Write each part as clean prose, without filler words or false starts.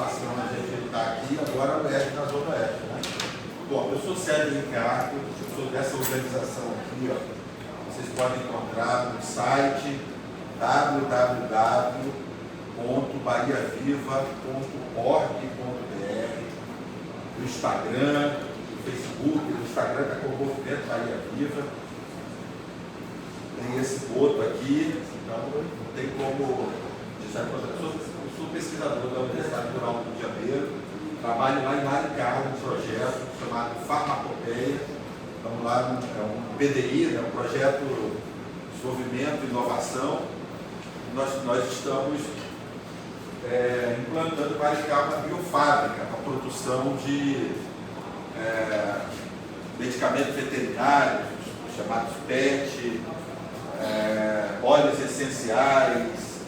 satisfação a gente estar aqui agora no Oeste, na Zona Oeste, né? Bom, eu sou Sérgio Ricardo, eu sou dessa organização aqui, ó. Vocês podem encontrar no site www.bahiaviva.org.br, no Instagram, no Facebook, no Instagram está com o Movimento Bahia Viva. Tem esse boto aqui, então não tem como deixar de contar. Eu sou pesquisador da Universidade Rural do Rio de Janeiro, trabalho lá em Maricá, num projeto chamado Farmacopeia. Estamos lá, é um PDI, né, um projeto de desenvolvimento e inovação. Nós estamos implantando em Maricá uma biofábrica para a produção de medicamentos veterinários, chamados PET, óleos essenciais,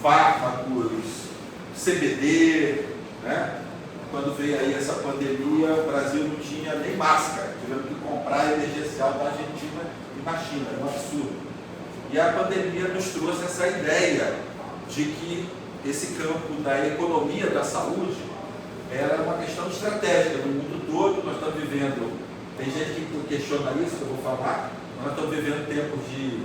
fármacos, CBD, né? Quando veio aí essa pandemia, o Brasil não tinha nem máscara, tivemos que comprar emergencial da Argentina e da China, é um absurdo. E a pandemia nos trouxe essa ideia de que esse campo da economia da saúde era uma questão estratégica no mundo todo. Nós estamos vivendo, tem gente que questiona isso, que eu vou falar, nós estamos vivendo tempos de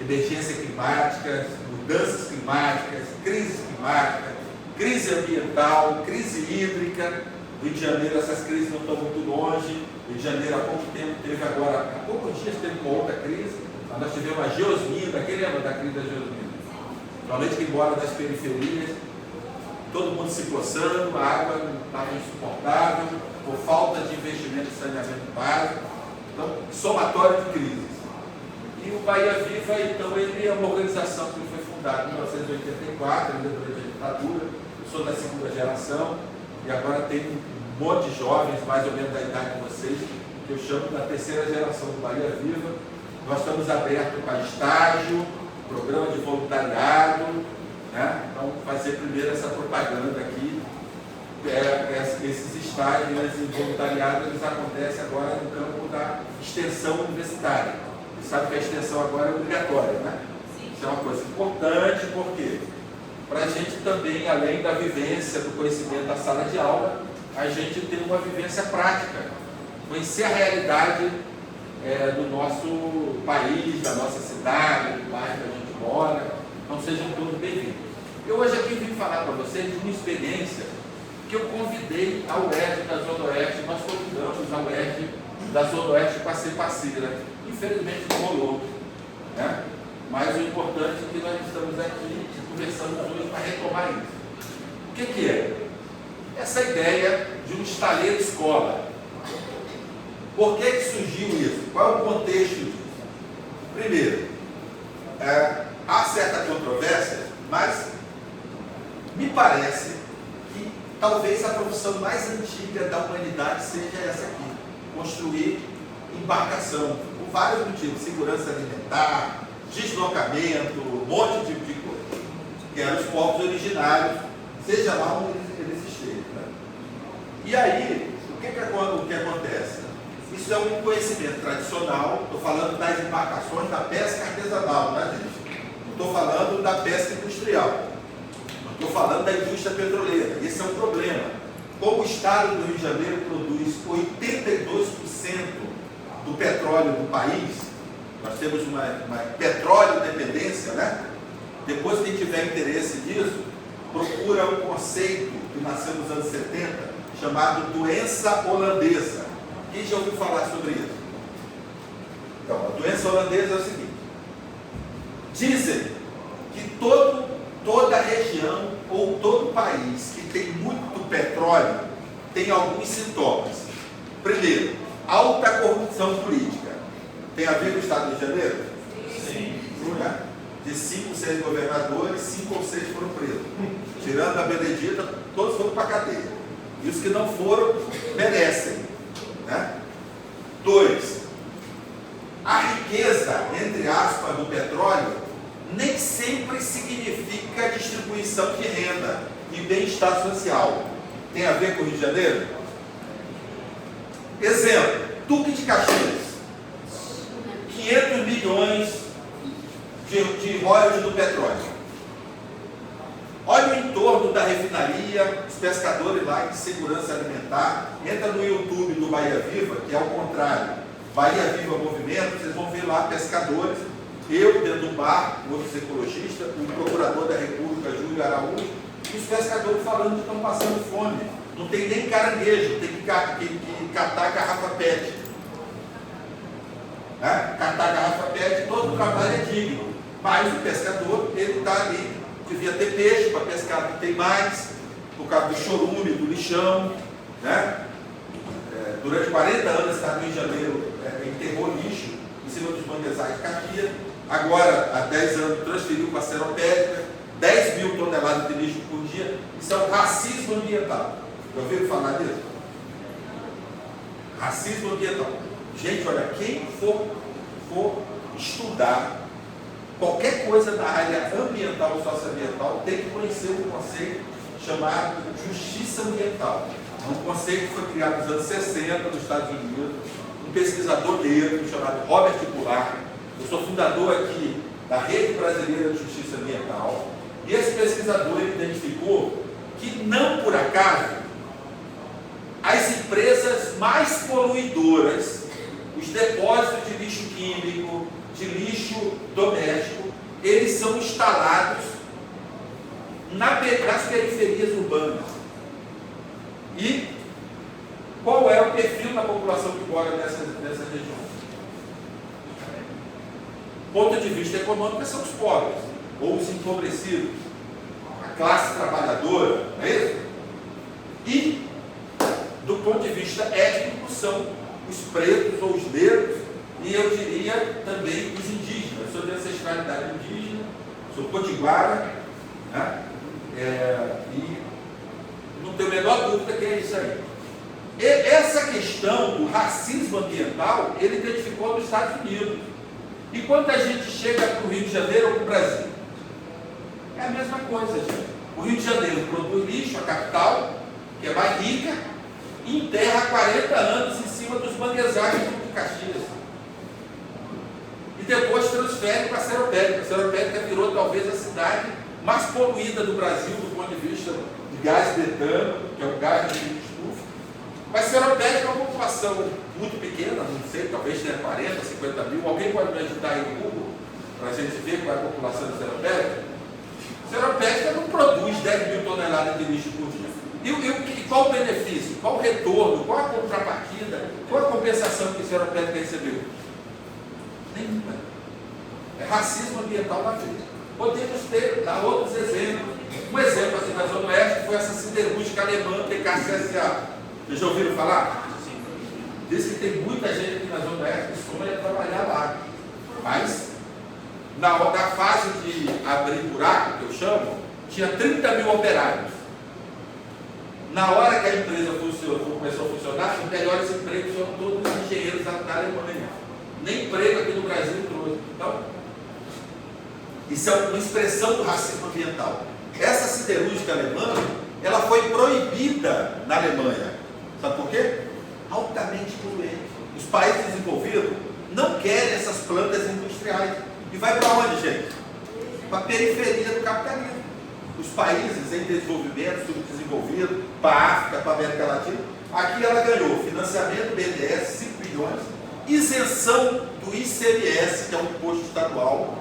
emergência climática, mudanças climáticas, crises climáticas, crise ambiental, crise hídrica. Rio de Janeiro, essas crises não estão muito longe. Rio de Janeiro, há pouco tempo, teve agora, há poucos dias teve uma outra crise, mas nós tivemos a geosmina. Quem lembra da crise da geosmina? Normalmente quem mora das periferias, todo mundo se coçando, a água estava insuportável, por falta de investimento em saneamento básico. Então, somatório de crises. E o Bahia Viva, então, ele é uma organização que foi fundada em 1984, ainda durante a ditadura. Eu sou da segunda geração e agora tem um monte de jovens, mais ou menos da idade de vocês, que eu chamo da terceira geração do Bahia Viva. Nós estamos abertos para estágio, programa de voluntariado, né? Então, fazer primeiro essa propaganda aqui. Esses estágios e voluntariado, eles acontecem agora no campo da extensão universitária. Você sabe que a extensão agora é obrigatória, né? Isso é uma coisa importante, porque para a gente também, além da vivência, do conhecimento da sala de aula, a gente tem uma vivência prática, conhecer a realidade do nosso país, da nossa cidade, do bairro que a gente mora. Então sejam todos bem-vindos. Eu hoje aqui vim falar para vocês de uma experiência que eu convidei a UERJ da Zona Oeste. Nós convidamos a UERJ da Zona Oeste para ser parceira. Infelizmente não rolou, né? Mas o importante é que nós estamos aqui conversando hoje para retomar isso. O que é? Essa ideia de um estaleiro escola. Por que surgiu isso? Qual é o contexto disso? Primeiro, há certa controvérsia, mas me parece que talvez a profissão mais antiga da humanidade seja essa aqui: construir embarcação, por vários motivos: segurança alimentar, deslocamento, um monte de coisa, que eram os povos originários, seja lá onde eles estejam, né? E aí, o que acontece? Isso é um conhecimento tradicional. Estou falando das embarcações da pesca artesanal, né, gente? Não estou falando da pesca industrial, não estou falando da indústria petroleira. Esse é um problema. Como o estado do Rio de Janeiro produz 82% do petróleo do país, nós temos uma petróleo dependência, né? Depois, quem tiver interesse nisso, procura um conceito que nasceu nos anos 70, chamado doença holandesa. Quem já ouviu falar sobre isso? Então, a doença holandesa é o seguinte: dizem que toda região ou todo país que tem muito petróleo tem alguns sintomas. Primeiro, alta corrupção política. Tem a ver com o estado do Rio de Janeiro? Sim. Né? De 5, 6 governadores, 5 ou 6 foram presos. Tirando a Benedita, todos foram para a cadeia. E os que não foram, merecem. Né? 2. A riqueza, entre aspas, do petróleo nem sempre significa distribuição de renda e bem-estar social. Tem a ver com o Rio de Janeiro? Exemplo: Duque de Caxias, 500 milhões de royalties do petróleo. Olha o entorno da refinaria, os pescadores lá em segurança alimentar. Entra no YouTube do Bahia Viva, que é o contrário. Bahia Viva Movimento, vocês vão ver lá pescadores, eu dentro do bar, outros ecologistas, o procurador da República, Júlio Araújo, e os pescadores falando que estão passando fome. Não tem nem caranguejo, tem que catar garrafa PET. Catar garrafa PET, todo o trabalho é digno. Mas o pescador, ele está ali, devia ter peixe para pescar, não tem mais, por causa do chorume, do lixão. Né? Durante 40 anos, o Estado do Rio de Janeiro enterrou lixo em cima dos manguezais de Caxias. Agora, há 10 anos, transferiu para a Seropédica, 10 mil toneladas de lixo por dia. Isso é um racismo ambiental. Já ouviram falar disso? Racismo ambiental. Gente, olha, quem for estudar qualquer coisa da área ambiental ou socioambiental tem que conhecer um conceito chamado justiça ambiental. É um conceito que foi criado nos anos 60 nos Estados Unidos, um pesquisador negro chamado Robert Goulart. Eu sou fundador aqui da Rede Brasileira de Justiça Ambiental, e esse pesquisador identificou que, não por acaso, as empresas mais poluidoras, os depósitos de lixo químico, de lixo doméstico, eles são instalados nas periferias urbanas. E qual é o perfil da população que mora nessas regiões? Ponto de vista econômico, são os pobres, ou os empobrecidos, a classe trabalhadora, não é isso? E, do ponto de vista étnico, são os pretos ou os negros, e eu diria também os indígenas. Eu sou de ancestralidade indígena, sou potiguara, né? E não tenho a menor dúvida que é isso aí. E essa questão do racismo ambiental, ele identificou nos Estados Unidos. E quando a gente chega para o Rio de Janeiro ou para o Brasil, é a mesma coisa, gente. O Rio de Janeiro produz lixo, a capital, que é mais rica, e enterra há 40 anos em cima dos manguezais de Caxias. E depois transfere para a Seropédica. A Seropédica virou talvez a cidade mais poluída do Brasil do ponto de vista de gás metano, que é o gás de estufa. Mas Seropédica é uma população muito pequena, não sei, talvez tenha 40, 50 mil. Alguém pode me ajudar aí no Google para a gente ver qual é a população de Seropédica? Seropédica não produz 10 mil toneladas de lixo por dia. E qual o benefício? Qual o retorno? Qual a contrapartida? Qual a compensação que a Seropédica recebeu? Nenhuma. É racismo ambiental na vida. Podemos dar outros exemplos. Um exemplo assim na Zona Oeste foi essa siderúrgica alemã TKCSA. Vocês já ouviram falar? Sim. Diz que tem muita gente aqui na Zona Oeste que sonha trabalhar lá. Mas, na fase de abrir buraco, que eu chamo, tinha 30 mil operários. Na hora que a empresa começou a funcionar, os melhores empregos foram todos os engenheiros da Alemanha. Nem emprego aqui no Brasil trouxe. Então, isso é uma expressão do racismo ambiental. Essa siderúrgica alemã, ela foi proibida na Alemanha. Sabe por quê? Altamente poluente. Os países desenvolvidos não querem essas plantas industriais. E vai para onde, gente? Para a periferia do capitalismo. Os países em desenvolvimento, subdesenvolvido, para a África, para a América Latina, aqui ela ganhou financiamento BNDES, 5 bilhões, isenção do ICMS, que é um imposto estadual.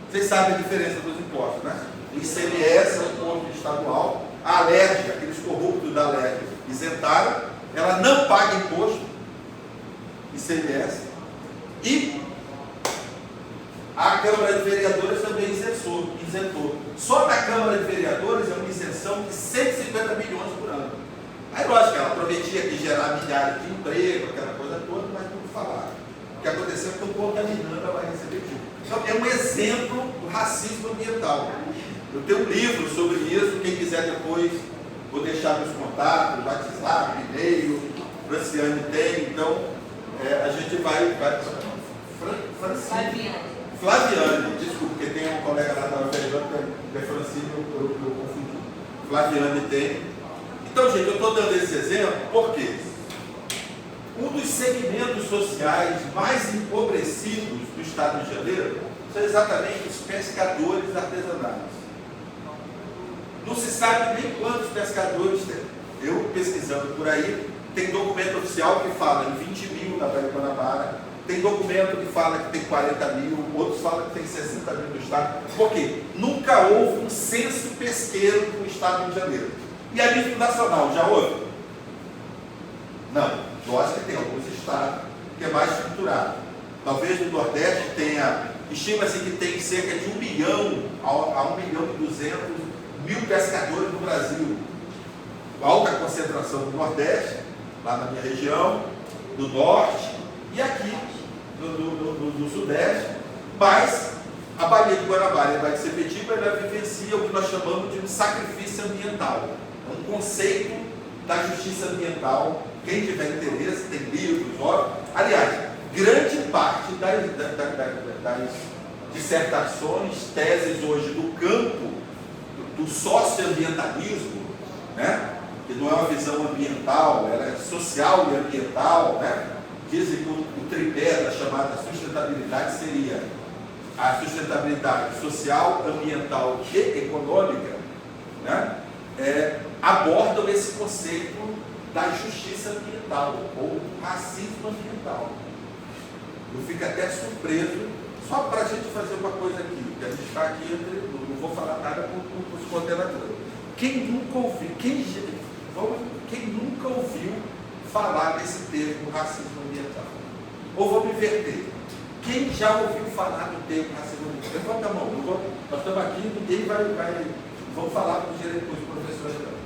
Vocês sabem a diferença dos impostos, né? O ICMS é um imposto estadual, a Alerj, aqueles corruptos da Alerj, isentaram, ela não paga imposto, ICMS, e a Câmara de Vereadores também isentou. Só na Câmara de Vereadores é uma isenção de 150 milhões por ano. Aí, lógico, ela prometia que gerar milhares de empregos, aquela coisa toda, mas tudo falaram. O que aconteceu é que estão contaminando, ela vai receber tudo. Então, é um exemplo do racismo ambiental. Eu tenho um livro sobre isso, quem quiser depois, vou deixar meus contatos, WhatsApp, e-mail, Franciane tem, então, a gente vai Flaviane, desculpa, porque tem um colega lá da UFRJ que é Francine, eu confundi. Flaviane tem. Então, gente, eu estou dando esse exemplo porque um dos segmentos sociais mais empobrecidos do Estado de Janeiro são exatamente os pescadores artesanais. Não se sabe nem quantos pescadores tem. Eu, pesquisando por aí, tem documento oficial que fala em 20 mil na Baía de Guanabara, tem documento que fala que tem 40 mil, outros falam que tem 60 mil no estado. Por quê? Nunca houve um censo pesqueiro no estado do Rio de Janeiro. E a nível nacional, já houve? Não. Lógico que tem alguns estados que é mais estruturado. Talvez no Nordeste tenha, estima-se que tem cerca de 1 milhão a 1 milhão e 200 mil pescadores no Brasil. Alta concentração no Nordeste, lá na minha região, no Norte e aqui no Sudeste, mas a Baía de Guanabara e a Baía de Sepetiba, ela vivencia o que nós chamamos de um sacrifício ambiental, um conceito da justiça ambiental. Quem tiver interesse, tem livros, obras. Aliás, grande parte das dissertações, teses hoje do campo do socioambientalismo, né? Que não é uma visão ambiental, ela é social e ambiental, né? Dizem que o tripé da chamada sustentabilidade seria a sustentabilidade social, ambiental e econômica, né? Abordam esse conceito da justiça ambiental ou racismo ambiental. Eu fico até surpreso, só para a gente fazer uma coisa aqui, que a gente está aqui entre, não vou falar nada com os coordenadores. Quem nunca ouviu falar desse termo racismo ambiental? Ou vou me inverter. Quem já ouviu falar do termo racismo ambiental? Levanta a mão. Nós estamos aqui, ninguém vai vamos falar com os professores também.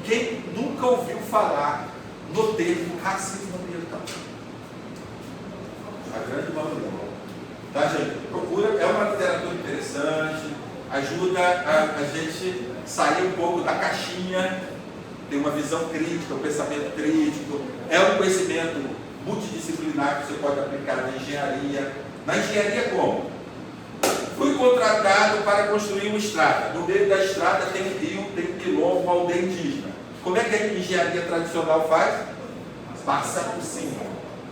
Quem nunca ouviu falar no termo racismo ambiental? A grande maioria. Tá, gente? Procura, é uma literatura interessante, ajuda a gente sair um pouco da caixinha, ter uma visão crítica, um pensamento crítico. É um conhecimento multidisciplinar que você pode aplicar na engenharia. Na engenharia como? Fui contratado para construir uma estrada. No meio da estrada tem um rio, tem um quilombo, uma aldeia indígena. Como é que a engenharia tradicional faz? Passa por cima.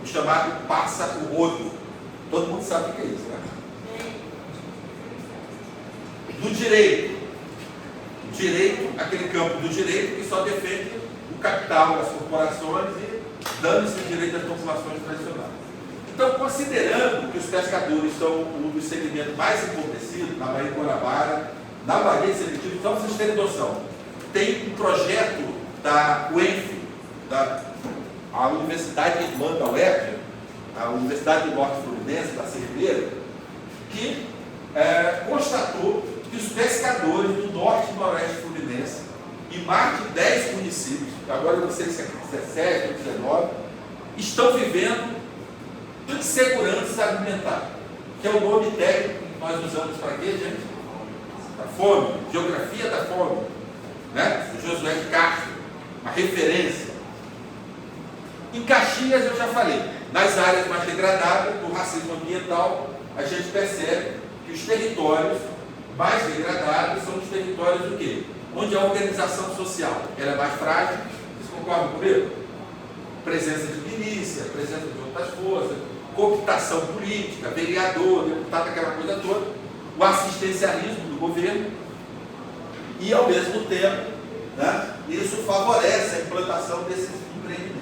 O chamado passa o rodo. Todo mundo sabe o que é isso, né? Do direito. Direito, aquele campo do direito que só defende o capital, as corporações e dando-se o direito às populações tradicionais. Então, considerando que os pescadores são um dos segmentos mais empobrecidos na Baía de Guanabara, na Baía de Sepetiba, então vocês terem noção, tem um projeto da UENF, a Universidade Irmã da UERJ, a Universidade do Norte Fluminense, da Cerveira, que constatou que os pescadores do Norte e Noroeste Fluminense, em mais de 10 municípios, agora eu não sei se é 17 ou 19, estão vivendo insegurança alimentar, que é o nome técnico que nós usamos para quê, gente? Para fome, geografia da fome, né? O Josué de Castro, uma referência. Em Caxias, eu já falei, nas áreas mais degradadas, do racismo ambiental, a gente percebe que os territórios mais degradados são os territórios do quê? Onde a organização social ela é mais frágil. Vocês concordam comigo? Presença de milícia, presença de outras forças, cooptação política, vereador, deputado, aquela coisa toda, o assistencialismo do governo e, ao mesmo tempo, né, isso favorece a implantação desses empreendimentos.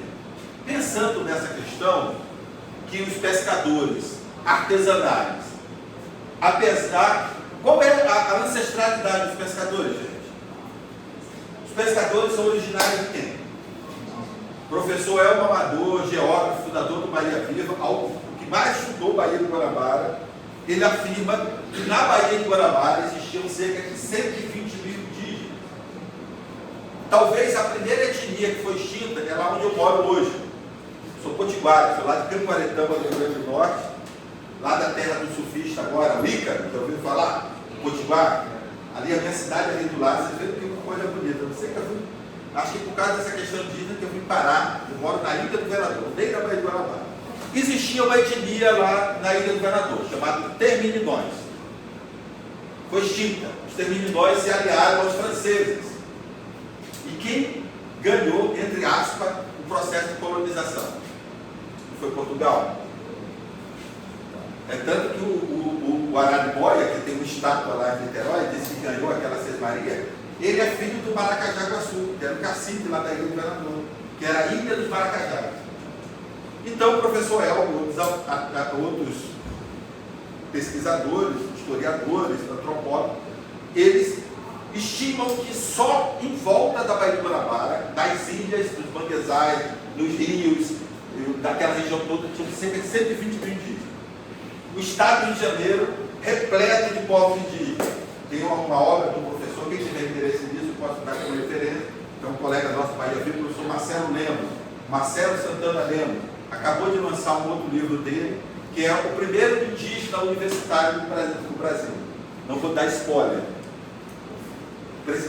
Pensando nessa questão, que os pescadores artesanais, apesar... Qual é a ancestralidade dos pescadores, gente? Os pescadores são originários de quem? Professor Elmo Amador, geógrafo, fundador do Bahia Viva, o que mais estudou Baía de Guanabara, ele afirma que na Baía de Guanabara existiam cerca de 120 mil indígenas. Talvez a primeira etnia que foi extinta é lá onde eu moro hoje. Sou potiguara, sou lá de Campoaretama, do Rio Grande do Norte, lá da terra do surfista agora, o Ícaro, já ouviu falar? Potiguar. Ali a minha cidade ali do lado, vocês viram que é uma coisa bonita. Não sei que eu fui, acho que por causa dessa questão indígena que eu vim parar. Eu moro na Ilha do Governador, desde a Baía de Guanabara. Existia uma etnia lá na Ilha do Governador, chamada Termininóis. Foi extinta. Os Termininóis se aliaram aos franceses. E quem ganhou, entre aspas, o processo de colonização? Foi Portugal. É tanto que o Araribóia, que tem uma estátua lá em Niterói, disse que ganhou aquela Sesmaria Ele é filho do Maracajaguaçu, que era o cacique lá da Ilha do Governador, que era a Ilha dos Maracajás. Então, o professor Elmo, outros pesquisadores, historiadores, antropólogos, eles estimam que só em volta da Baía de Guanabara, das ilhas, dos manguezais, nos rios, daquela região toda, tinham cerca de 120 mil indígenas. O estado do Rio de Janeiro, repleto de povos indígenas. Tem uma obra do professor, quem tiver interesse nisso, eu posso dar como referência, que é um colega nosso, Bahia Viva, o professor Marcelo Lemos, Marcelo Santana Lemos, acabou de lançar um outro livro dele, que é o primeiro indígena universitário do Brasil. Não vou dar spoiler.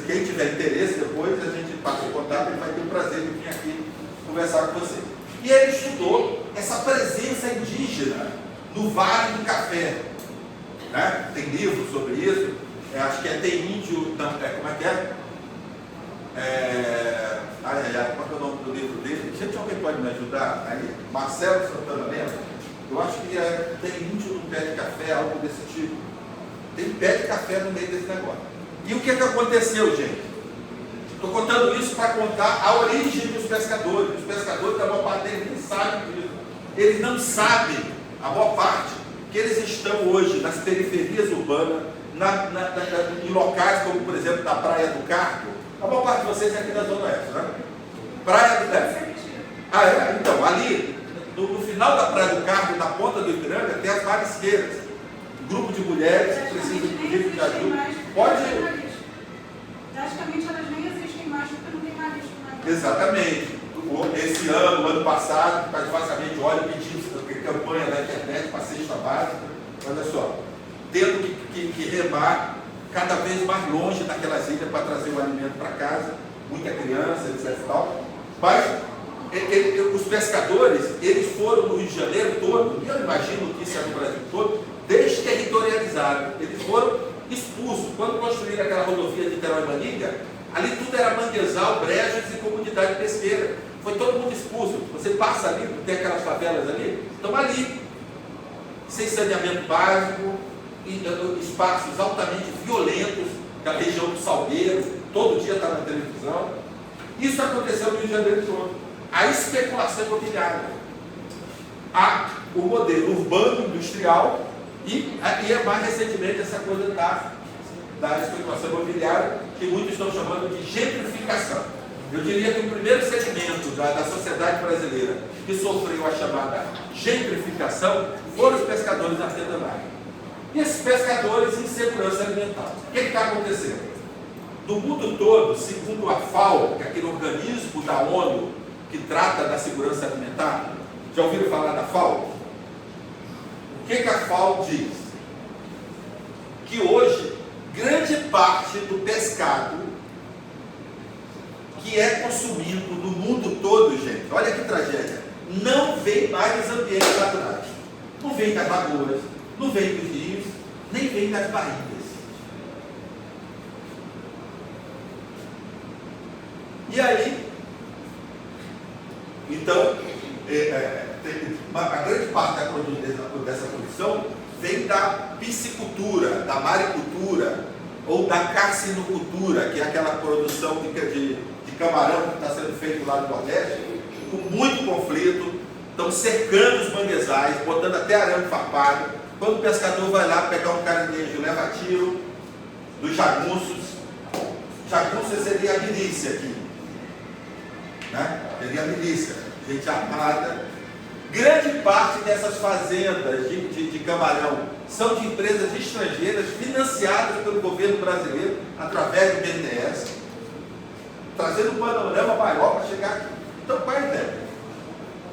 Quem tiver interesse, depois a gente passa o contato, ele vai ter o prazer de vir aqui conversar com você. E ele estudou essa presença indígena no Vale do Café. Né? Tem livros sobre isso, acho que Tem Índio, como é que é? Qual é o nome do livro dele? Gente, alguém pode me ajudar? Aí, Marcelo Santana Lemos, eu acho que Tem Índio no pé de café, algo desse tipo. Tem pé de café no meio desse negócio. E o que aconteceu, gente? Estou contando isso para contar a origem dos pescadores. Os pescadores, a maior parte deles, nem sabem disso. Eles não sabem, a maior parte, que eles estão hoje nas periferias urbanas, em locais como, por exemplo, na Praia do Carmo. A maior parte de vocês é aqui da Zona Oeste, né? Praia do Carmo. Então, ali, no final da Praia do Carmo, na ponta do Ipiranga, tem as marisqueiras. Um grupo de mulheres que precisam de ajuda. Pode. Praticamente elas nem existem mais porque não tem marisco. Exatamente. Esse ano passado, basicamente, olha, pedimos campanha na internet para cesta básica. Olha só, tendo que remar cada vez mais longe daquelas ilhas para trazer o alimento para casa, muita criança, etc. Mas os pescadores, eles foram no Rio de Janeiro todo, e eu imagino que isso é no Brasil todo, desterritorializados. Eles foram expulsos. Quando construíram aquela rodovia de Niterói-Maninga, ali tudo era manguezal, brejas e comunidade pesqueira. Foi todo mundo expulso. Você passa ali, tem aquelas favelas ali, estão ali, sem saneamento básico, espaços altamente violentos, da região do Salgueiro, todo dia está na televisão. Isso aconteceu no Rio de Janeiro todo. A especulação imobiliária, o modelo urbano industrial e mais recentemente essa coisa da especulação imobiliária, que muitos estão chamando de gentrificação. Eu diria que o primeiro segmento da sociedade brasileira que sofreu a chamada gentrificação foram os pescadores artesanais. E esses pescadores em segurança alimentar. O que está acontecendo? No mundo todo, segundo a FAO, que é aquele organismo da ONU que trata da segurança alimentar, já ouviram falar da FAO? O que a FAO diz? Que hoje, grande parte do pescado que é consumido no mundo todo, gente, olha que tragédia, não vem mais dos ambientes naturais. Não vem das lagoas, não vem dos rios, nem vem das baías. E aí, então, a grande parte dessa produção vem da piscicultura, da maricultura ou da carcinocultura, que é aquela produção de camarão que está sendo feito lá no Nordeste, com muito conflito. Estão cercando os manguezais, botando até arame farpado. Quando o pescador vai lá pegar um caranguejo, leva tiro dos jagunços. Jagunços seria a milícia aqui, né? Seria a milícia, gente armada. Grande parte dessas fazendas de camarão são de empresas estrangeiras financiadas pelo governo brasileiro através do BNDES, trazendo um panorama maior para chegar aqui. Então, qual é a ideia?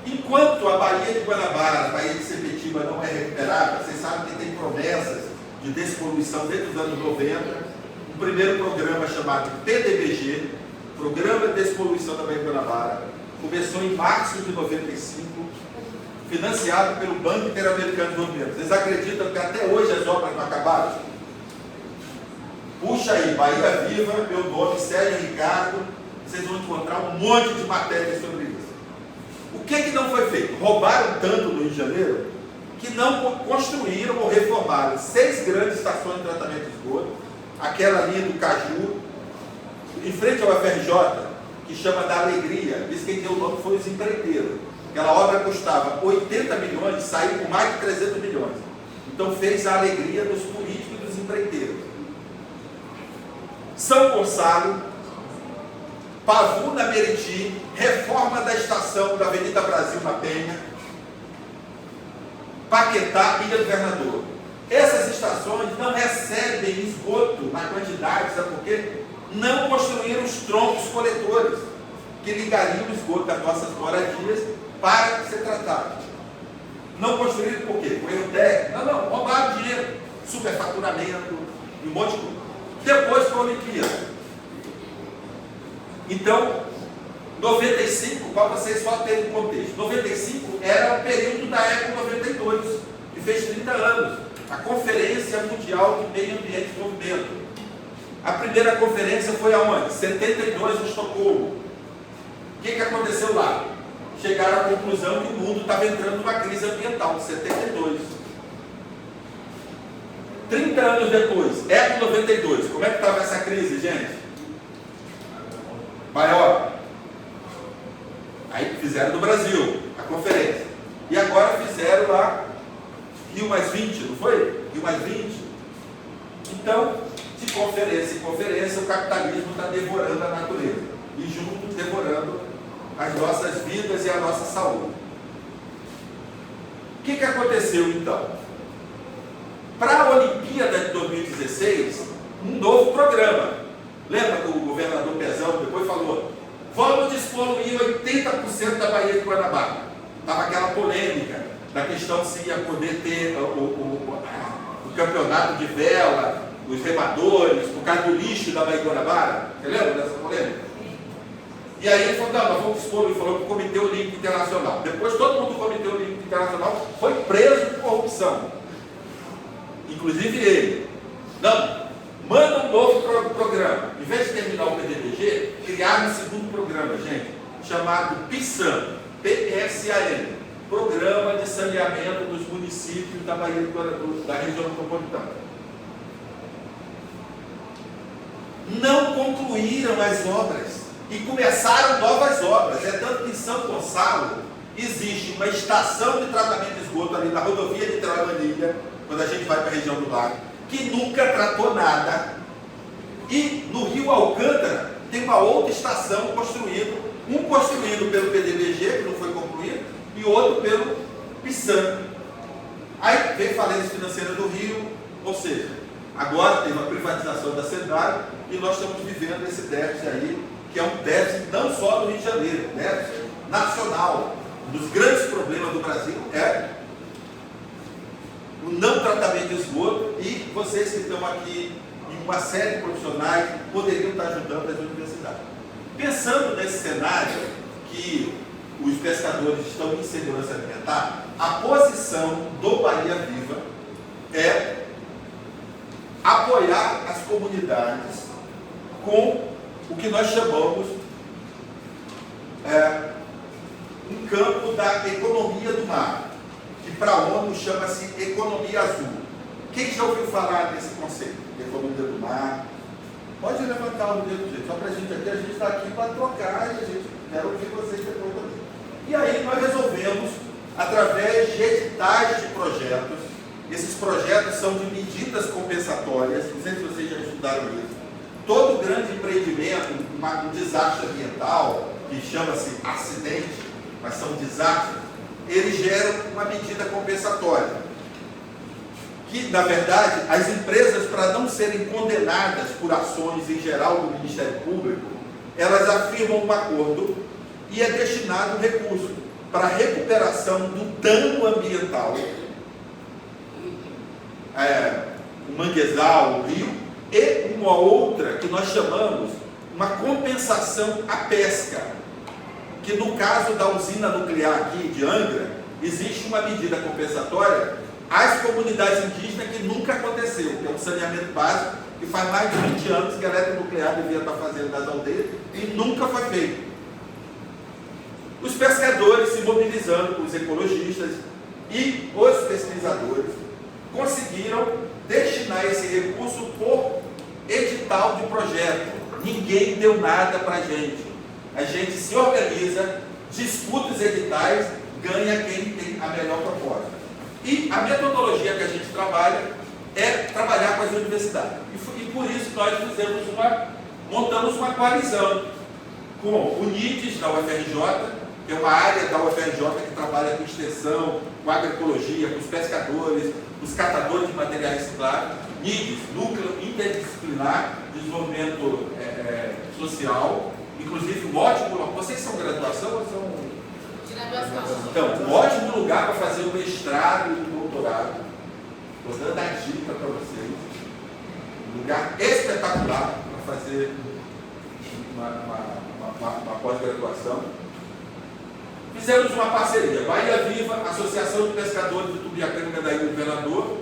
Enquanto a Baía de Guanabara, a Baía de Sepetiba não é recuperada, vocês sabem que tem promessas de despoluição desde os anos 90, um primeiro programa chamado PDBG, Programa de Despoluição da Baía de Guanabara, começou em março de 95, financiado pelo Banco Interamericano de Desenvolvimento. Vocês acreditam que até hoje as obras não acabaram? Puxa aí, Bahia Viva, meu nome, Sérgio Ricardo, vocês vão encontrar um monte de matérias sobre isso. O que não foi feito? Roubaram tanto no Rio de Janeiro que não construíram ou reformaram 6 grandes estações de tratamento de esgoto, aquela ali do Caju, em frente ao FRJ, que chama da Alegria. Diz que quem deu o nome foi os empreiteiros. Aquela obra custava 80 milhões, saiu com mais de 300 milhões. Então fez a alegria dos políticos e dos empreiteiros. São Gonçalo, Pavuna Meriti, reforma da estação da Avenida Brasil na Penha, Paquetá, Ilha do Governador. Essas estações não recebem esgoto na quantidade, sabe por quê? Não construíram os troncos coletores que ligariam o esgoto das nossas moradias para ser tratado. Não construíram por quê? Com erro técnico? Não, roubaram dinheiro, superfaturamento, um monte de coisa. Depois foi a Olimpíada. Então, 95, para vocês só terem um contexto, 95 era o período da Eco 92, que fez 30 anos, a Conferência Mundial de Meio Ambiente e Desenvolvimento. A primeira conferência foi aonde? 72 em Estocolmo. O que aconteceu lá? Chegaram à conclusão que o mundo estava entrando numa crise ambiental, 72. 30 anos depois, Eco 92, como é que estava essa crise, gente? Maior. Aí fizeram no Brasil a conferência. E agora fizeram lá Rio mais 20, não foi? Rio mais 20. Então, de conferência em conferência, o capitalismo está devorando a natureza. E junto devorando as nossas vidas e a nossa saúde. O que aconteceu então? Para a Olimpíada de 2016, um novo programa. Lembra que o governador Pezão depois falou: vamos despoluir 80% da Baía de Guanabara. Estava aquela polêmica da questão se ia poder ter o campeonato de vela, os remadores, por causa do lixo da Baía de Guanabara. Você lembra dessa polêmica? E aí ele falou: não, nós vamos despoluir. Falou para o Comitê Olímpico Internacional. Depois todo mundo do Comitê Olímpico Internacional foi preso por corrupção. Inclusive ele. Não, manda um novo programa. Em vez de terminar o PDBG, criaram um segundo programa, gente, chamado PSAN, PSAN, Programa de Saneamento dos Municípios da Baía da região metropolitana. Não concluíram as obras e começaram novas obras. É tanto que em São Gonçalo existe uma estação de tratamento de esgoto ali na rodovia de Tramanilha, quando a gente vai para a região do lago, que nunca tratou nada. E no Rio Alcântara tem uma outra estação construída, um construído pelo PDBG, que não foi concluído, e outro pelo PSAN. Aí veio falência financeira do Rio, ou seja, agora tem uma privatização da SEDAI e nós estamos vivendo esse déficit aí, que é um déficit não só do Rio de Janeiro, déficit nacional. Um dos grandes problemas do Brasil é o não tratamento de esgoto, e vocês que estão aqui em uma série de profissionais poderiam estar ajudando as universidades. Pensando nesse cenário que os pescadores estão em segurança alimentar, a posição do Bahia Viva é apoiar as comunidades com o que nós chamamos um campo da economia do mar, que para a ONU chama-se economia azul. Quem já ouviu falar desse conceito? Economia do mar? Pode levantar o dedo, gente. Só para a gente está aqui para trocar e a gente quer ouvir vocês depois também. E aí nós resolvemos, através de editais de projetos, esses projetos são de medidas compensatórias, não sei se vocês já estudaram isso. Todo grande empreendimento, um desastre ambiental, que chama-se acidente, mas são desastres, eles geram uma medida compensatória. Que, na verdade, as empresas, para não serem condenadas por ações em geral do Ministério Público, elas afirmam um acordo e é destinado um recurso para a recuperação do dano ambiental, o manguezal, o rio, e uma outra que nós chamamos uma compensação à pesca, que no caso da usina nuclear aqui de Angra, existe uma medida compensatória às comunidades indígenas que nunca aconteceu, que é um saneamento básico que faz mais de 20 anos que a eletronuclear devia estar fazendo nas aldeias e nunca foi feito. Os pescadores se mobilizando com os ecologistas e os pesquisadores conseguiram destinar esse recurso por edital de projeto. Ninguém deu nada para a gente. A gente se organiza, disputa os editais, ganha quem tem a melhor proposta. E a metodologia que a gente trabalha é trabalhar com as universidades. E por isso nós montamos uma coalizão com o NIDES da UFRJ, que é uma área da UFRJ que trabalha com extensão, com agroecologia, com os pescadores, os catadores de materiais reciclados. NIDES, Núcleo Interdisciplinar de Desenvolvimento Social, inclusive um ótimo. Vocês são graduação ou são? De graduação. Então, um ótimo lugar para fazer o mestrado e o doutorado. Estou dando a dica para vocês. Um lugar espetacular para fazer uma pós-graduação. Fizemos uma parceria, Bahia Viva, Associação de Pescadores de Tubiacanga da Ilha do Governador,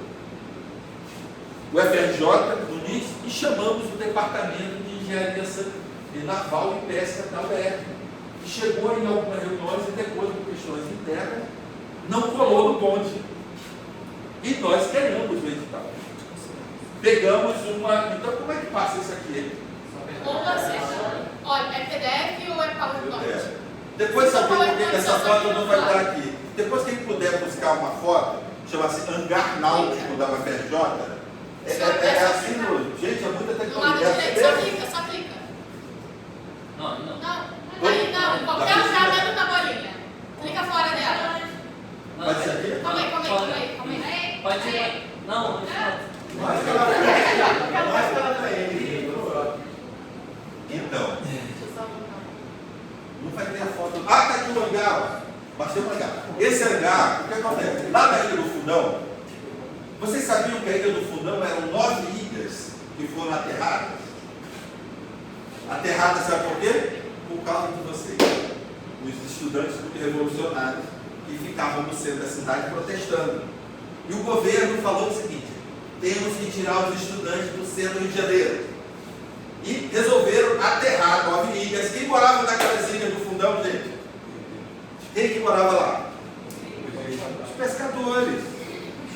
o FRJ, o NIS, e chamamos o Departamento de Engenharia Naval e Pesca da UERJ. E chegou em algumas reuniões e depois, por questões internas, não colou no ponte. E nós queremos o edital. Pegamos uma. Então, como é que passa isso aqui? Ou seja, olha, é PDF ou é PowerPoint? Depois saber por que essa foto não vai estar aqui. Depois quem puder buscar uma foto, chama-se Hangar Náutico da UFRJ. É assim, gente, é muita Do lado tecnologia. direito, só clica. Não. Aí não, qualquer lugar dentro da bolinha. Clica fora dela. Pode ser aqui? Calma aí. Pode ir. Não. Então, não vai ter a foto. Ah, está aqui o hangar. Mas tem um hangar. Esse hangar, o que acontece? Lá na Ilha do Fundão, vocês sabiam que a Ilha do Fundão eram 9 ilhas que foram aterradas? Aterradas, sabe por quê? Por causa de vocês, os estudantes revolucionários que ficavam no centro da cidade protestando. E o governo falou o seguinte: temos que tirar os estudantes do centro do Rio de Janeiro. E resolveram aterrar 9 ilhas. Quem morava naquelas ilhas do Fundão, gente? Quem que morava lá? Os pescadores.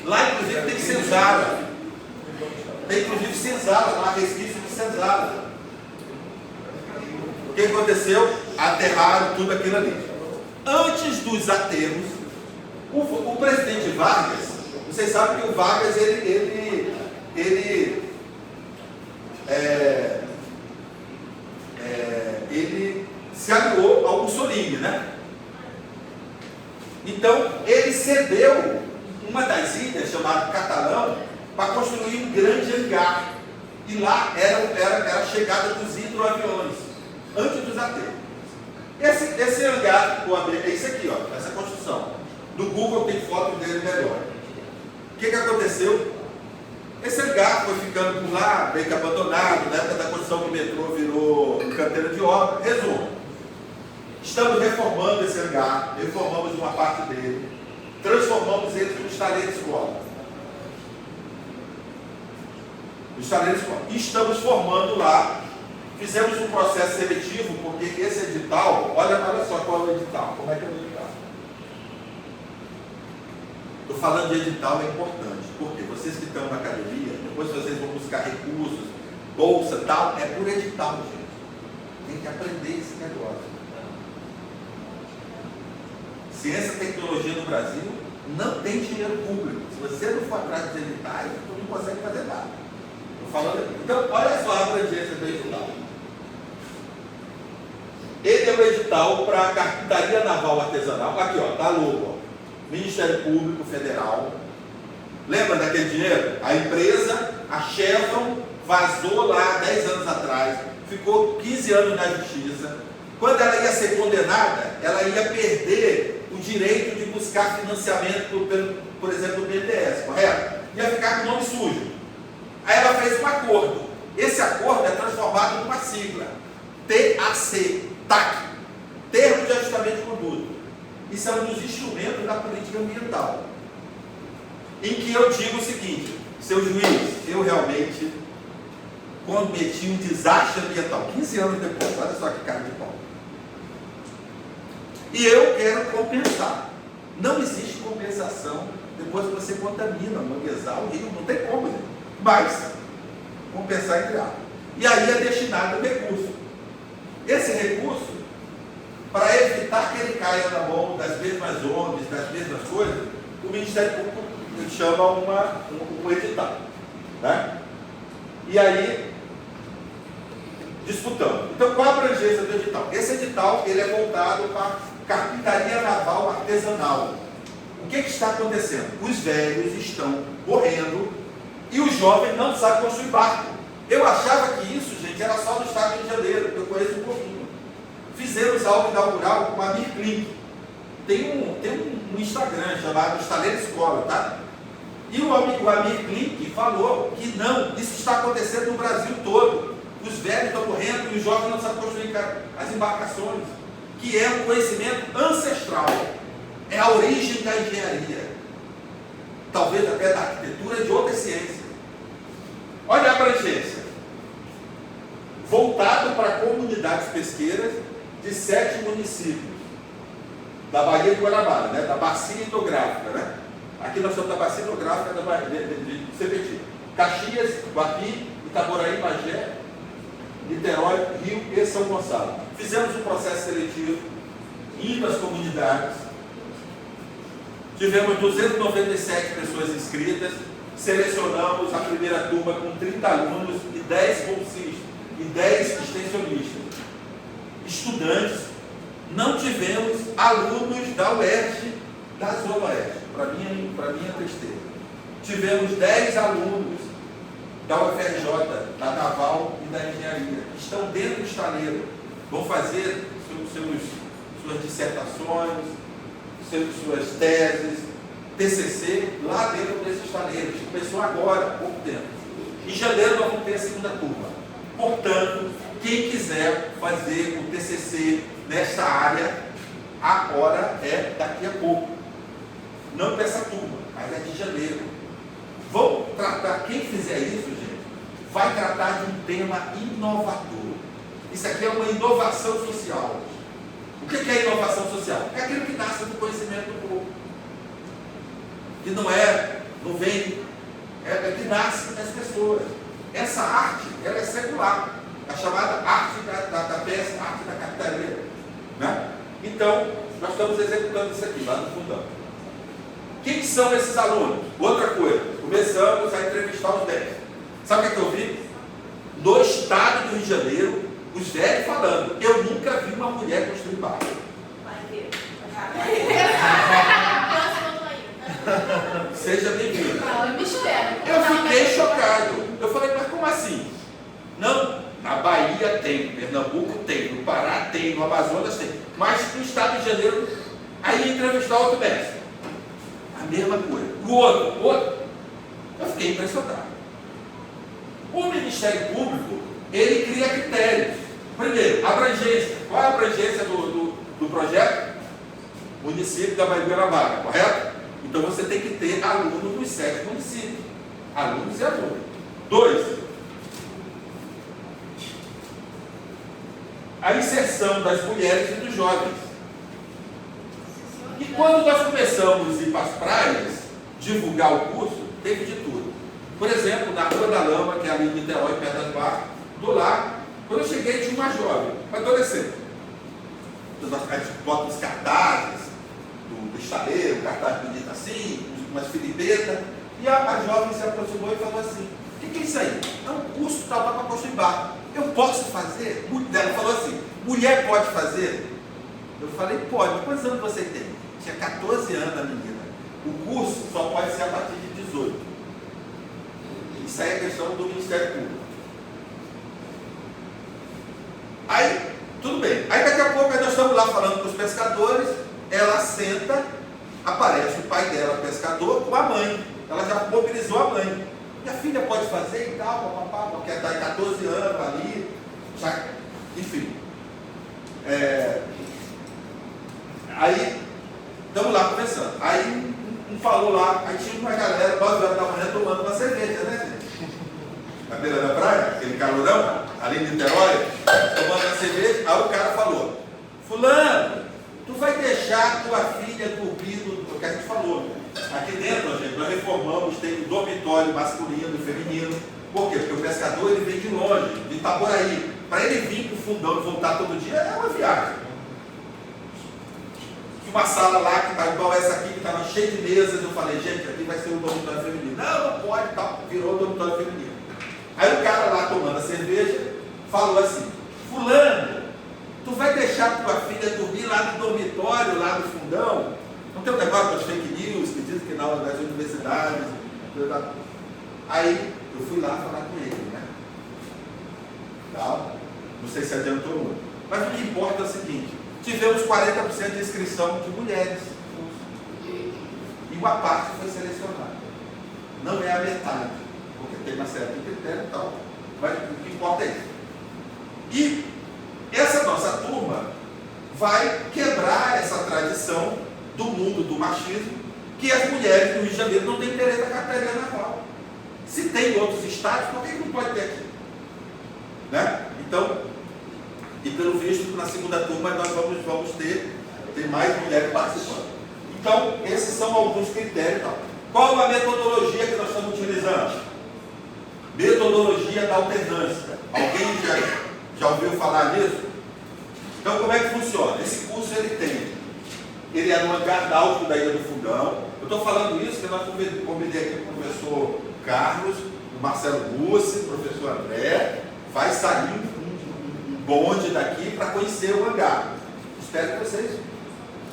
Lá, inclusive, tem senzala. Tem, inclusive, senzala, lá resquício de senzala. O que aconteceu? Aterraram tudo aquilo ali. Antes dos aterros, o presidente Vargas, vocês sabem que o Vargas, ele se aliou ao Mussolini, né? Então, ele cedeu uma das ilhas, chamada Catalão, para construir um grande hangar. E lá era a chegada dos hidroaviões, antes dos aterros. Esse hangar, é isso aqui, ó, essa construção. No Google tem foto dele melhor. O que aconteceu? Esse hangar foi ficando por lá, meio que abandonado. Na época da construção do metrô virou canteira de obra. Resumo: estamos reformando esse hangar, reformamos uma parte dele, transformamos ele num estaleiro escola. E estamos formando lá. Fizemos um processo seletivo, porque esse edital, olha só qual é o edital, como é que é o edital. Estou falando de edital, é importante, porque vocês que estão na academia, depois vocês vão buscar recursos, bolsa e tal, é por edital, gente. Tem que aprender esse negócio. Ciência e tecnologia no Brasil não tem dinheiro público. Se você não for atrás dos editais, você não consegue fazer nada. Estou falando aqui. Então, olha só a abrangência do edital. Ele é um edital para a Carpintaria Naval Artesanal. Aqui, ó, tá logo, ó. Ministério Público Federal. Lembra daquele dinheiro? A empresa, a Chevron, vazou lá 10 anos atrás, ficou 15 anos na justiça. Quando ela ia ser condenada, ela ia perder o direito de buscar financiamento, por exemplo, do BNDES, correto? Ia ficar com o nome sujo. Aí ela fez um acordo. Esse acordo é transformado numa sigla: TAC, Termo de Ajustamento de Conduta. Isso é um dos instrumentos da política ambiental, em que eu digo o seguinte: seu juiz, eu realmente cometi um desastre ambiental, 15 anos depois, olha só que cara de pau, e eu quero compensar. Não existe compensação depois que você contamina o manguezal, o rio, não tem como, né? Mas compensar entre aspas. E aí é destinado um recurso. Esse recurso, para evitar que ele caia na mão das mesmas ONGs, das mesmas coisas, o Ministério Público chama um edital. Né? E aí, disputando. Então, qual a abrangência do edital? Esse edital ele é voltado para carpintaria naval artesanal. O que está acontecendo? Os velhos estão morrendo e os jovens não sabem construir barco. Eu achava que isso, gente, era só no estado do Rio de Janeiro, eu conheço um pouquinho. Fizemos algo inaugural com a Amir Klink. Tem um Instagram chamado Estaleiro Escola, tá? E o Amir Klink falou que não, isso está acontecendo no Brasil todo. Os velhos estão morrendo e os jovens não sabem construir as embarcações, que é um conhecimento ancestral. É a origem da engenharia, talvez até da arquitetura e de outras ciências. Olha a abrangência. Voltado para comunidades pesqueiras de 7 municípios da Baía de Guanabara, né? Da bacia hidrográfica, né? Aqui nós estamos da bacia hidrográfica de Sepeti. Caxias, Guapi, Itaboraí, Magé, Niterói, Rio e São Gonçalo. Fizemos um processo seletivo, indo às comunidades. Tivemos 297 pessoas inscritas, selecionamos a primeira turma com 30 alunos e 10 bolsistas e 10 extensionistas. Estudantes, não tivemos alunos da UERJ, da Zona Oeste, para minha tristeza. Tivemos 10 alunos da UFRJ, da Naval e da Engenharia, que estão dentro do estaleiro, vão fazer suas dissertações, suas teses, TCC, lá dentro desses estaleiros. Começou agora, há pouco tempo. Em janeiro nós vamos ter a segunda turma. Portanto, quem quiser fazer o TCC nesta área, a hora é daqui a pouco. Não para essa turma, mas é de janeiro. Vamos tratar, quem fizer isso, gente, vai tratar de um tema inovador. Isso aqui é uma inovação social. O que é inovação social? É aquilo que nasce do conhecimento do povo. Que não vem, é que nasce das pessoas. Essa arte, ela é secular. A chamada arte da pesca, arte da capitaria. Né? Então, nós estamos executando isso aqui, lá no fundão. Quem são esses alunos? Outra coisa, começamos a entrevistar os 10. Sabe o que eu vi? No estado do Rio de Janeiro, os velhos falando, eu nunca vi uma mulher construir barco. Seja bem-vindo. Eu fiquei chocado. Eu falei, mas como assim? Não, na Bahia tem, no Pernambuco tem, no Pará tem, no Amazonas tem. Mas no estado de Janeiro, aí entrevistar outro mestre. A mesma coisa. O outro. Eu fiquei impressionado. O Ministério Público, ele cria critérios. Primeiro, abrangência. Qual é a abrangência do projeto? Município da Baía de Guanabara, correto? Então você tem que ter alunos dos 7 municípios. Alunos e alunos. 2. A inserção das mulheres e dos jovens. E quando nós começamos a ir para as praias, divulgar o curso, teve de tudo. Por exemplo, na Rua da Lama, que é ali em Niterói, perto das barcas, do lado, quando eu cheguei tinha uma jovem, uma adolescente. A gente bota os cartazes do estaleiro, um cartaz bonito assim, umas filipetas, e a jovem se aproximou e falou assim, o que é isso aí? É um curso tal para construir barco. Eu posso fazer? Ela falou assim, mulher pode fazer? Eu falei, pode. Mas quantos anos você tem? Tinha 14 anos a menina. O curso só pode ser a partir de 18. Isso aí é questão do Ministério Público. Aí, tudo bem. Aí daqui a pouco nós estamos lá falando com os pescadores, ela senta, aparece o pai dela, pescador, com a mãe. Ela já mobilizou a mãe. Minha filha pode fazer e tal, papapá, porque está em 14 anos ali, já, enfim. Aí, estamos lá conversando. Aí, um falou lá, aí tinha uma galera, 9 horas da manhã, tomando uma cerveja, né, gente? Na beira da praia, aquele calorão, ali em Niterói, tomando uma cerveja. Aí o cara falou, fulano, tu vai deixar tua filha dormir no que a gente falou. Aqui dentro, gente, nós reformamos, tem um dormitório masculino e feminino, Por quê? Porque o pescador ele vem de longe, de Itaboraí. Para ele vir para o fundão e voltar todo dia é uma viagem. Tinha uma sala lá que estava igual essa aqui, que estava cheia de mesas. Eu falei, gente, aqui vai ser o dormitório feminino. Não pode, tal. Virou o dormitório feminino. Aí o cara lá tomando a cerveja falou assim: fulano, tu vai deixar tua filha dormir lá no dormitório, lá no fundão? Não tem um negócio das fake news que dizem que nas universidades. Aí eu fui lá falar com ele, né? Não sei se adiantou muito. Mas o que importa é o seguinte: tivemos 40% de inscrição de mulheres. E uma parte foi selecionada. Não é a metade, porque tem uma série de critérios e tal. Mas o que importa é isso. E essa nossa turma vai quebrar essa tradição do mundo do machismo, que as mulheres do Rio de Janeiro não têm interesse na carteirinha naval. Se tem em outros estados, por que não pode ter aqui? Né? Então, e pelo visto, na segunda turma nós vamos ter mais mulheres participando. Então, esses são alguns critérios. Então. Qual a metodologia que nós estamos utilizando? Metodologia da alternância. Alguém já ouviu falar nisso? Então, como é que funciona? Esse curso ele é no hangar náutico da Ilha do Fundão. Eu estou falando isso porque nós convidei aqui o professor Carlos, o Marcelo Bussi, o professor André. Vai sair um bonde daqui para conhecer o hangar. Espero que vocês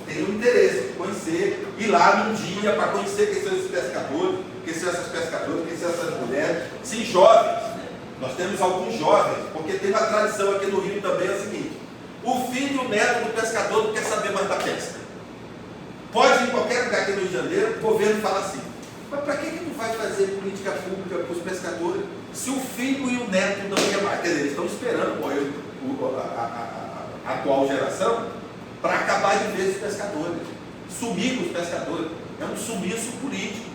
tenham interesse em conhecer, ir lá num dia para conhecer quem são esses pescadores, quem são essas pescadoras, quem são essas mulheres. Sim, jovens. Nós temos alguns jovens, porque tem uma tradição aqui no Rio também, é o seguinte: o filho e o neto do pescador não quer saber mais da pesca. Pode ir em qualquer lugar aqui no Rio de Janeiro, o governo fala assim: mas para que tu vai fazer política pública para os pescadores se o filho e o neto não quer mais? Quer dizer, eles estão esperando a atual geração para acabar de vez os pescadores, sumir com os pescadores. É um sumiço político,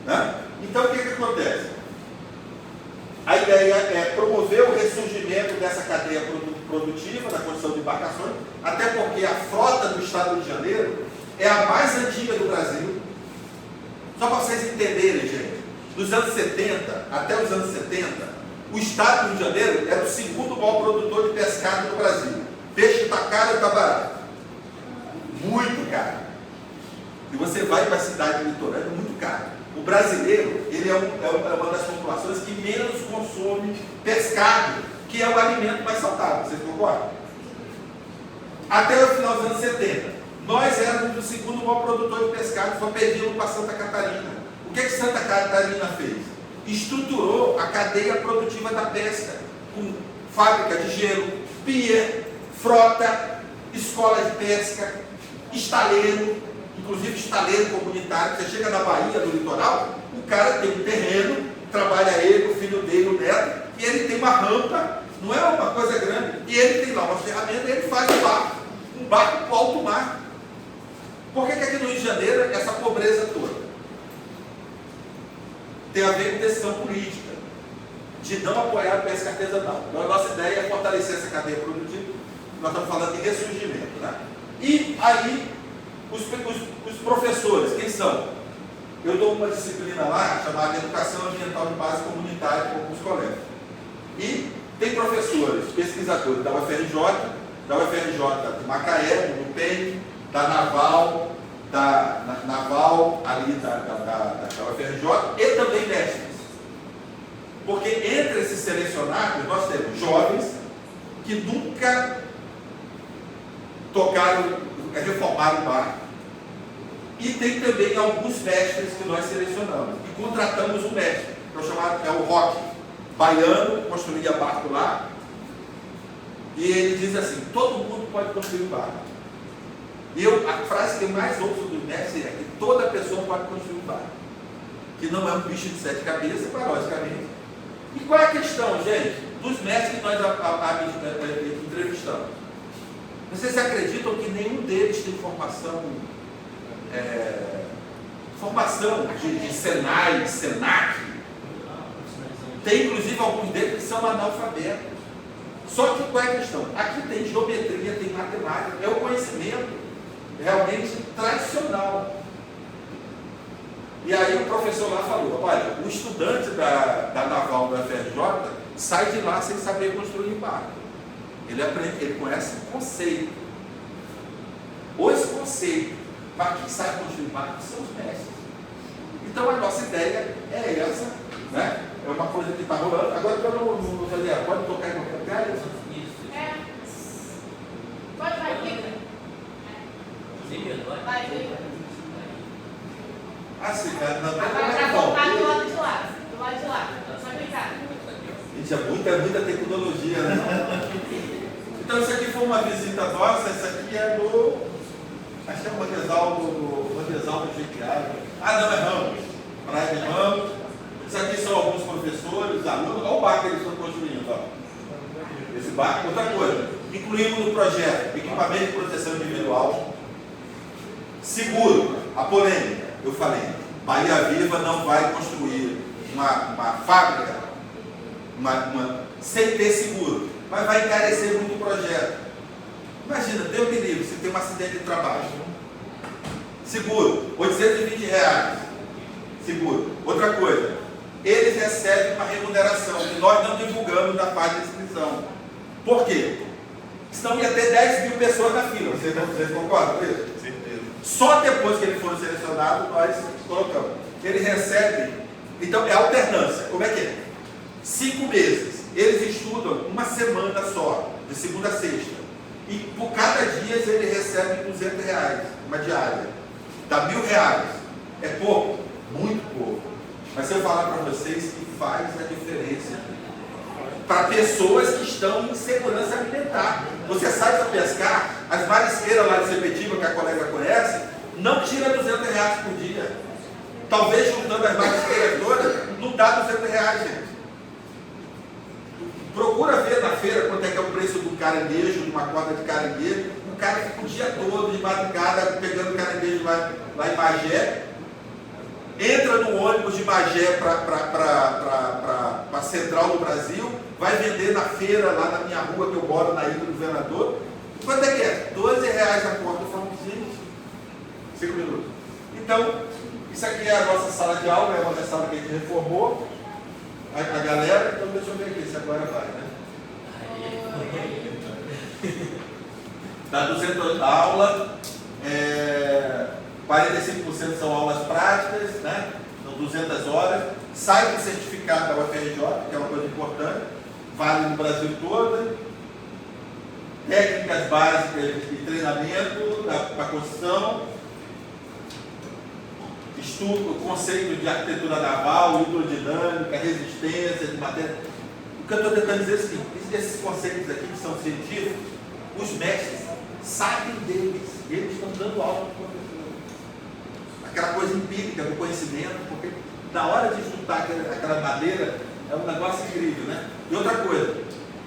né? Então o que acontece? A ideia é promover o ressurgimento dessa cadeia produtiva da construção de embarcações, até porque a frota do estado do Rio de Janeiro é a mais antiga do Brasil. Só para vocês entenderem, gente, dos anos 70 até os anos 70, o estado do Rio de Janeiro era o segundo maior produtor de pescado do Brasil. Peixe está caro e está barato. Muito caro. E você vai para a cidade litorânea, muito caro. O brasileiro, ele é uma das populações que menos consome pescado, que é o alimento mais saudável. Vocês concordam? Até o final dos anos 70. Nós éramos o segundo maior produtor de pescado, só perdíamos para Santa Catarina. O que Santa Catarina fez? Estruturou a cadeia produtiva da pesca, com fábrica de gelo, pia, frota, escola de pesca, estaleiro, inclusive estaleiro comunitário. Você chega na Bahia, no litoral, o cara tem um terreno, trabalha ele, o filho dele, o neto, e ele tem uma rampa, não é uma coisa grande, e ele tem lá uma ferramenta e ele faz um barco para o alto mar. Por que aqui no Rio de Janeiro essa pobreza toda? Tem a ver com decisão política, de não apoiar a pesca artesanal. Então a nossa ideia é fortalecer essa cadeia produtiva. Nós estamos falando de ressurgimento, né? E aí, os professores, quem são? Eu dou uma disciplina lá chamada Educação Ambiental de Base Comunitária com alguns colegas. E tem professores, pesquisadores da UFRJ de Macaé, do PEN, da Naval, ali da UFRJ, e também mestres. Porque entre esses selecionados nós temos jovens que nunca reformaram o barco, e tem também alguns mestres que nós selecionamos e contratamos um mestre, que é o Roque, baiano, construía barco lá, e ele diz assim: todo mundo pode construir um barco. E a frase que eu mais ouço do mestre é que toda pessoa pode construir um barco, que não é um bicho de 7 cabeças, logicamente. E qual é a questão, gente, dos mestres que nós entrevistamos? Vocês acreditam que nenhum deles tem formação de Senai, de Senac? Tem inclusive alguns deles que são analfabetos. Só que qual é a questão? Aqui tem geometria, tem matemática, é o conhecimento realmente tradicional. E aí o professor lá falou, olha, o estudante da naval da FRJ sai de lá sem saber construir um barco. Ele aprende, ele conhece o conceito. Os conceitos. Mas quem sabe construir barco são os mestres. Então a nossa ideia é essa, né? É uma coisa que está rolando. Agora eu não vou fazer, pode tocar em qualquer lugar? Isso. É. Pode, vai, clica. Sim, mesmo, vai. Vai, clica. Assim, não tem Agora como para é voltar do bom. lado de lá. Do lado de lá. Só clicar. Gente, é muita tecnologia, né? Então isso aqui foi uma visita nossa, isso aqui é do. Acho que é o Mandesaldo Jequiara. Ah, não, é Ramos. Praia de Ramos. Isso aqui são alguns professores, alunos. Olha o barco que eles estão construindo. Ó. Esse barco, outra coisa. Incluímos no projeto equipamento de proteção individual, seguro, a polêmica. Eu falei, Bahia Viva não vai construir uma fábrica sem ter seguro, mas vai encarecer muito o projeto. Imagina, Deus me livre, se tem um acidente de trabalho. Seguro, R$820. Seguro. Outra coisa, eles recebem uma remuneração que nós não divulgamos na parte de inscrição. Por quê? Senão ia ter 10 mil pessoas na fila. Vocês concordam com isso? Certeza. Só depois que eles foram selecionados, nós colocamos. Eles recebem, então é alternância. Como é que é? 5 meses. Eles estudam uma semana só, de segunda a sexta. E por cada dia eles recebem R$200, uma diária. Dá R$1.000. É pouco? Muito pouco. Mas se eu falar para vocês que faz a diferença para pessoas que estão em segurança alimentar. Você sai para pescar, as marisqueiras lá de Sepetiba, que a colega conhece, não tira R$200 por dia. Talvez juntando as marisqueiras todas, não dá R$200, gente. Procura ver na feira quanto é que é o preço do caranguejo, de uma corda de caranguejo. O cara fica o dia todo, de madrugada, pegando caranguejo lá em Magé. Entra no ônibus de Magé para a Central do Brasil, vai vender na feira, lá na minha rua que eu moro, na Ilha do Governador. Quanto é que é? R$12 a conta. Eu falo, gente, 5 minutos. Então, isso aqui é a nossa sala de aula, é uma sala que a gente reformou. A galera, então deixa eu ver aqui se agora vai, né? Dá 200 aulas, 45% são aulas práticas, né? São 200 horas. Sai com certificado da UFRJ, que é uma coisa importante, vale no Brasil todo. Técnicas básicas de treinamento para construção, estudo, conceito de arquitetura naval, hidrodinâmica, resistência de matéria. O que eu estou tentando dizer é o seguinte: esses conceitos aqui que são científicos, os mestres sabem deles, eles estão dando aula para o professor. Aquela coisa empírica do conhecimento, porque na hora de estudar aquela madeira é um negócio incrível, né? E outra coisa,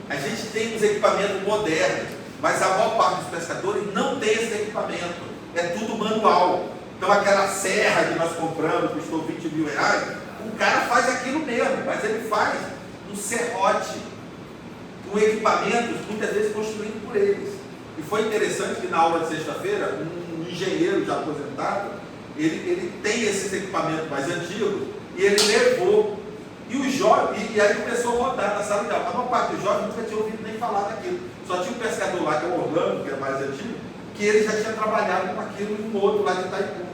a gente tem uns equipamentos modernos, mas a maior parte dos pescadores não tem esse equipamento, é tudo manual. Então aquela serra que nós compramos, custou R$20 mil, o cara faz aquilo mesmo, mas ele faz um serrote, com equipamentos muitas vezes construídos por eles. E foi interessante que na aula de sexta-feira, um engenheiro já aposentado, ele tem esses equipamentos mais antigos, e ele levou, e os jovens, e aí começou a rodar na sala de aula. A maior parte dos jovens nunca tinha ouvido nem falar daquilo. Só tinha um pescador lá, que é o Orlando, que é mais antigo, que ele já tinha trabalhado com aquilo e um outro lá de Itaipu.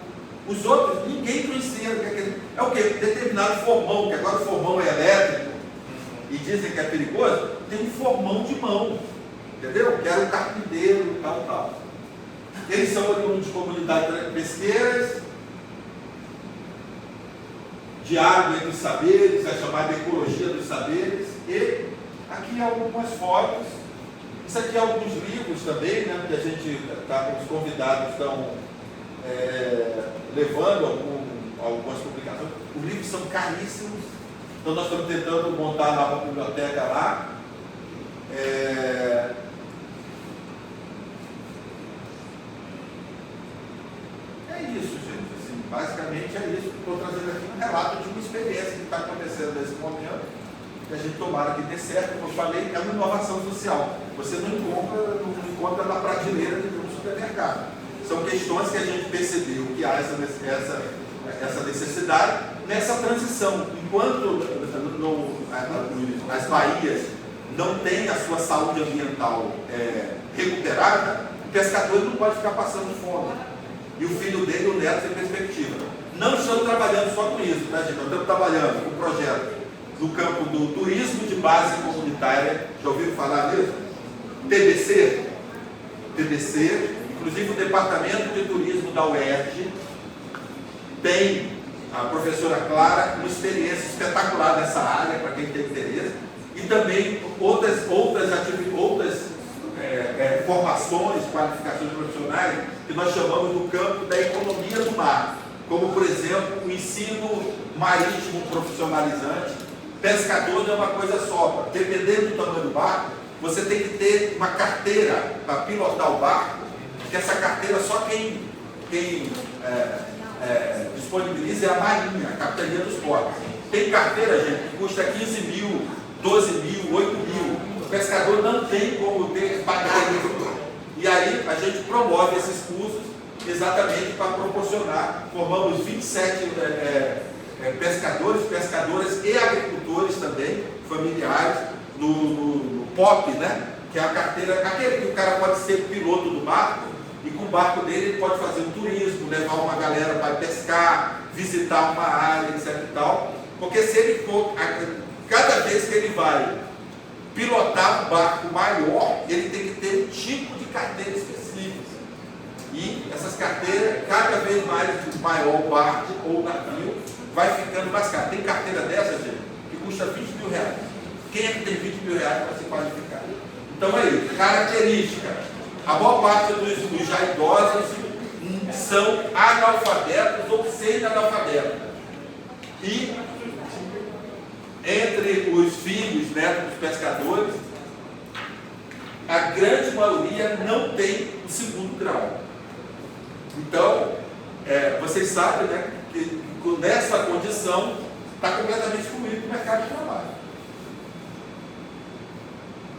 Os outros, ninguém conhecia. É o quê? Determinado formão, que agora o formão é elétrico, e dizem que é perigoso, tem um formão de mão, entendeu? Que era o carpinteiro e tal. Eles são oriundos de comunidades pesqueiras, diálogo entre os saberes, a chamada ecologia dos saberes, e aqui algumas fotos. Isso aqui é alguns livros também, né, que a gente os convidados estão levando algumas publicações. Os livros são caríssimos, então nós estamos tentando montar uma biblioteca lá. É isso, gente. Assim, basicamente é isso. Estou trazendo aqui um relato de uma experiência que está acontecendo nesse momento, que a gente tomara que dê certo. Como eu falei, é uma inovação social. Você não encontra na prateleira de um supermercado. São questões que a gente percebeu que há essa essa necessidade nessa transição. Enquanto as baías não têm a sua saúde ambiental recuperada, o pescador não pode ficar passando fome. E o filho dele, o neto, tem perspectiva. Não estamos trabalhando só com isso, tá, gente? Nós estamos trabalhando com um projeto no campo do turismo de base comunitária. Já ouviram falar nisso? TBC, inclusive o Departamento de Turismo da UERJ tem a professora Clara uma experiência espetacular nessa área, para quem tem interesse, e também outras formações, qualificações profissionais que nós chamamos do campo da economia do mar, como por exemplo o ensino marítimo profissionalizante. Pescador não é uma coisa só, dependendo do tamanho do barco, você tem que ter uma carteira para pilotar o barco, porque essa carteira só quem disponibiliza é a Marinha, a Capitania dos Portos. Tem carteira, gente, que custa 15 mil, 12 mil, 8 mil. O pescador não tem como pagar isso. E aí a gente promove esses cursos exatamente para proporcionar. Formamos 27 pescadores, pescadoras e agricultores também, familiares, no POP, né? Que é a carteira, aquele que o cara pode ser piloto do barco, e com o barco dele ele pode fazer um turismo, levar uma galera para pescar, visitar uma área, etc e tal. Porque se ele for, cada vez que ele vai pilotar um barco maior, ele tem que ter um tipo de carteira específica. E essas carteiras, cada vez mais maior o barco ou o navio, vai ficando mais caro. Tem carteira dessa, gente, que custa 20 mil reais. Quem é que tem 20 mil reais para se qualificar? Então é isso, característica. A maior parte dos já idosos são analfabetos ou semi-analfabetos. E entre os filhos, netos dos pescadores, a grande maioria não tem o segundo grau. Então, vocês sabem, né, que nessa condição está completamente excluído do mercado de trabalho.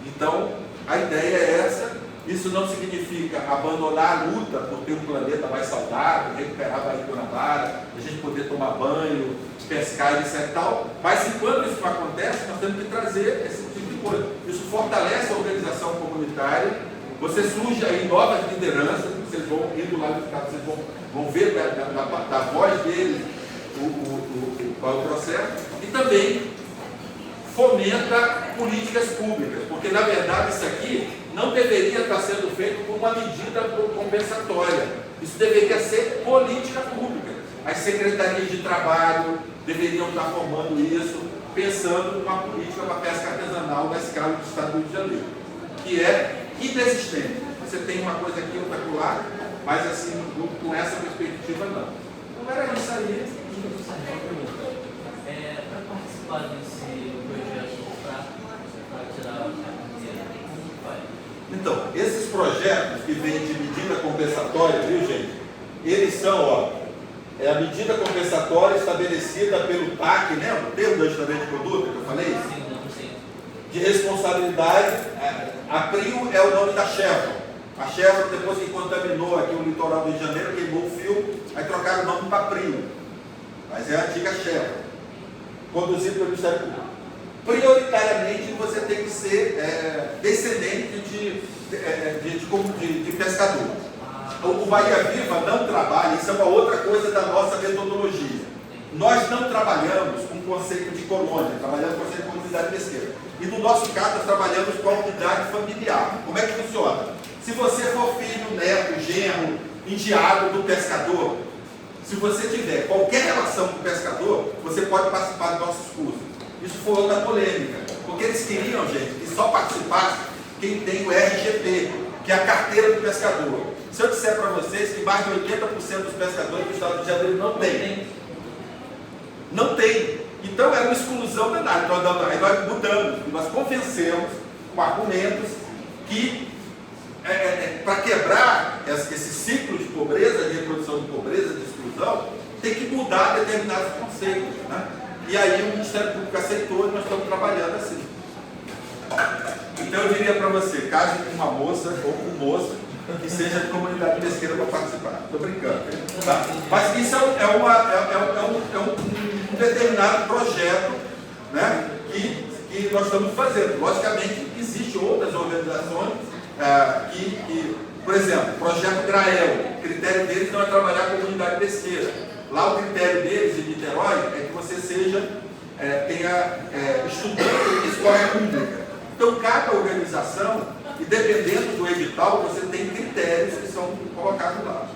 Então, a ideia é essa. Isso não significa abandonar a luta por ter um planeta mais saudável, recuperar a Baía de Guanabara, a gente poder tomar banho, pescar e etc. Tal. Mas enquanto isso não acontece, nós temos que trazer esse tipo de coisa. Isso fortalece a organização comunitária. Você surge aí novas lideranças, vocês vão indo lá no estado, vocês vão ver da voz deles qual é o processo. E também fomenta políticas públicas, porque na verdade isso aqui não deveria estar sendo feito por uma medida compensatória. Isso deveria ser política pública. As secretarias de trabalho deveriam estar formando isso, pensando numa política para a pesca artesanal na escala do estado do Rio de Janeiro, que é inexistente. Você tem uma coisa aqui, outra lá, mas assim, com essa perspectiva não. Não era isso aí. Para participar desse projeto, para tirar a carteira, como faz? Então, esses projetos que vêm de medida compensatória, viu, gente? Eles são, é a medida compensatória estabelecida pelo TAC, né? O termo do ajustamento de conduta que eu falei? Sim. De responsabilidade. A PRIO é o nome da Chevron. A Chevron, depois que contaminou aqui o litoral do Rio de Janeiro, queimou o fio, aí trocaram o nome para PRIO. Mas é a antiga Chevron, conduzida pelo Ministério Público. Prioritariamente você tem que ser descendente de pescador. O Bahia Viva não trabalha, isso é uma outra coisa da nossa metodologia. Nós não trabalhamos com o conceito de colônia, trabalhamos com o conceito de comunidade pesqueira. E no nosso caso, nós trabalhamos com a unidade familiar. Como é que funciona? Se você for filho, neto, genro, enteado do pescador, se você tiver qualquer relação com o pescador, você pode participar dos nossos cursos. Isso foi outra polêmica, porque eles queriam, gente, que só participasse quem tem o RGP, que é a carteira do pescador. Se eu disser para vocês que mais de 80% dos pescadores do estado do Rio de Janeiro não tem. Não tem. Então era uma exclusão danada. Aí nós mudamos, nós convencemos com argumentos que para quebrar esse ciclo de pobreza, de reprodução de pobreza, de exclusão, tem que mudar determinados conceitos, né? E aí o Ministério Público aceitou e nós estamos trabalhando assim. Então eu diria para você, case com uma moça ou com um moço, que seja de comunidade pesqueira para participar. Estou brincando. Tá? Mas isso é um determinado projeto, né, que nós estamos fazendo. Logicamente, existem outras organizações por exemplo, o projeto Grael, o critério deles não é trabalhar a comunidade pesqueira. Lá o critério deles, em Niterói, é que você tenha estudante de escola pública. Então, cada organização, e dependendo do edital, você tem critérios que são colocados lá.